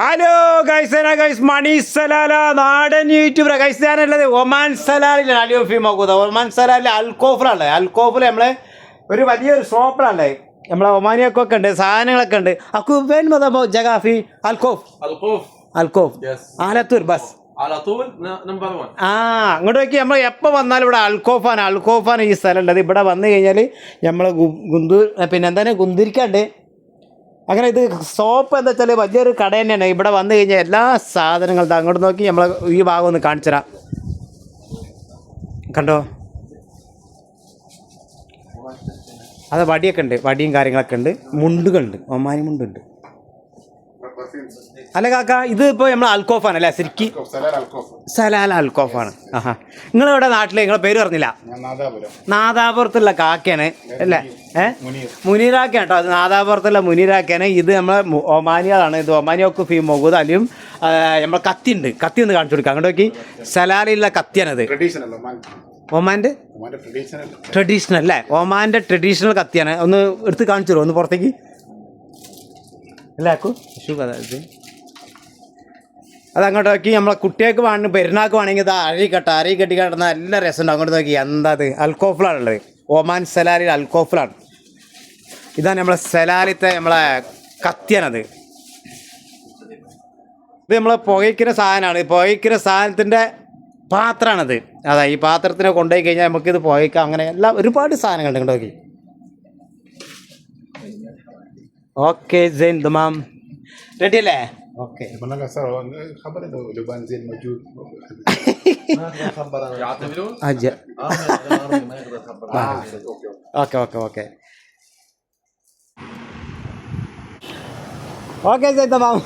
Hello guys മണി Salalah നാടൻ YouTuber guys ഞാനുള്ളത് Oman സലാലിലാണ് അലിയോഫി നോക്കുന്നത്. ഒമാൻ സലാലിൽ അൽക്കോഫിലാണ്. അൽക്കോഫിൽ നമ്മളെ ഒരു വലിയൊരു ഷോപ്പിലാണ്. നമ്മളെ ഒമാനിയൊക്കെ ഉണ്ട്, സാധനങ്ങളൊക്കെ ഉണ്ട്. അക്കുബേൻ മതമോ ജഗാഫി അൽക്കോഫ് ആലത്തൂർ ബസ് അങ്ങോട്ട് നോക്കി നമ്മൾ എപ്പോൾ വന്നാലും ഇവിടെ അൽക്കോഫാണ് ഈ സ്ഥലം ഉള്ളത്. ഇവിടെ വന്നു കഴിഞ്ഞാൽ നമ്മൾ പിന്നെ എന്താണ് ഗുന്തിരിക്കാണ്ട് അങ്ങനെ ഇത് ഷോപ്പ് എന്താ വെച്ചാൽ വലിയൊരു കട തന്നെയാണ്. ഇവിടെ വന്നു കഴിഞ്ഞാൽ എല്ലാ സാധനങ്ങളും അങ്ങോട്ട് നോക്കി നമ്മൾ ഈ ഭാഗം ഒന്ന് കാണിച്ചു തരാം. കണ്ടോ, അത് വടിയൊക്കെ ഉണ്ട്, വടിയും കാര്യങ്ങളൊക്കെ ഉണ്ട്, മുണ്ടുകളുണ്ട്, ഒമാനി മുണ്ടുണ്ട്. അല്ല കാക്ക, ഇത് ഇപ്പോൾ നമ്മൾ അൽക്കോഫാണ് അല്ലേ? ശരിക്കും സലാല അൽക്കോഫാണ്. ആഹാ, നിങ്ങളിവിടെ നാട്ടിൽ നിങ്ങളെ പേര് പറഞ്ഞില്ല? നാദാപുരത്തുള്ള കാക്കയാണ് അല്ലേ? മുനീറാക്കയാണ് കേട്ടോ. അത് നാദാപുരത്തുള്ള മുനീറാക്കയാണ്. ഇത് നമ്മളെ ഒമാനികളാണ്. ഇത് ഒമാനിയൊക്കെ ഫീ മുഹൂദ് അലിയും നമ്മളെ കത്തി ഉണ്ട്. കത്തി ഒന്ന് കാണിച്ചു കൊടുക്കാം. അങ്ങോട്ട് നോക്കി, സലാലയിലുള്ള കത്തിയാണത്. ഒമാൻ്റെ ട്രഡീഷണൽ അല്ലേ? ഒമാൻ്റെ ട്രഡീഷണൽ കത്തിയാണ്. ഒന്ന് എടുത്ത് കാണിച്ചു തരുമോ ഒന്ന് പുറത്തേക്ക്? അല്ലേ ആക്കൂ ഇത് അതങ്ങോട്ട് നോക്കി. നമ്മളെ കുട്ടികൾക്ക് വേണമെങ്കിൽ പെരുന്നാൾക്ക് വേണമെങ്കിൽ ഇത് അരി കെട്ടി കിടന്ന നല്ല രസമുണ്ട്. അങ്ങോട്ട് നോക്കി, എന്താ അത് അൽക്കോഫിലാണുള്ളത്. ഒമാൻ സലാലിൽ അൽക്കോഫിലാണ്. ഇതാണ് നമ്മളെ സലാലിത്തെ നമ്മളെ കത്തിയാണത്. ഇത് നമ്മളെ പുകയ്ക്കുന്ന സാധനമാണ്. പുകയ്ക്കുന്ന സാധനത്തിൻ്റെ പാത്രമാണത്. അതാ ഈ പാത്രത്തിനെ കൊണ്ടുപോയി കഴിഞ്ഞാൽ നമുക്കിത് പുകയ്ക്കാം. അങ്ങനെ എല്ലാം ഒരുപാട് സാധനങ്ങളുണ്ട്. ഇങ്ങോട്ട് നോക്കി. ഓക്കെ زين تمام ريدي له اوكي بنلقى سوا خبر ده لو بنزين موجود يعتبرون اجا ما يقدر يخبر اوكي اوكي زين تمام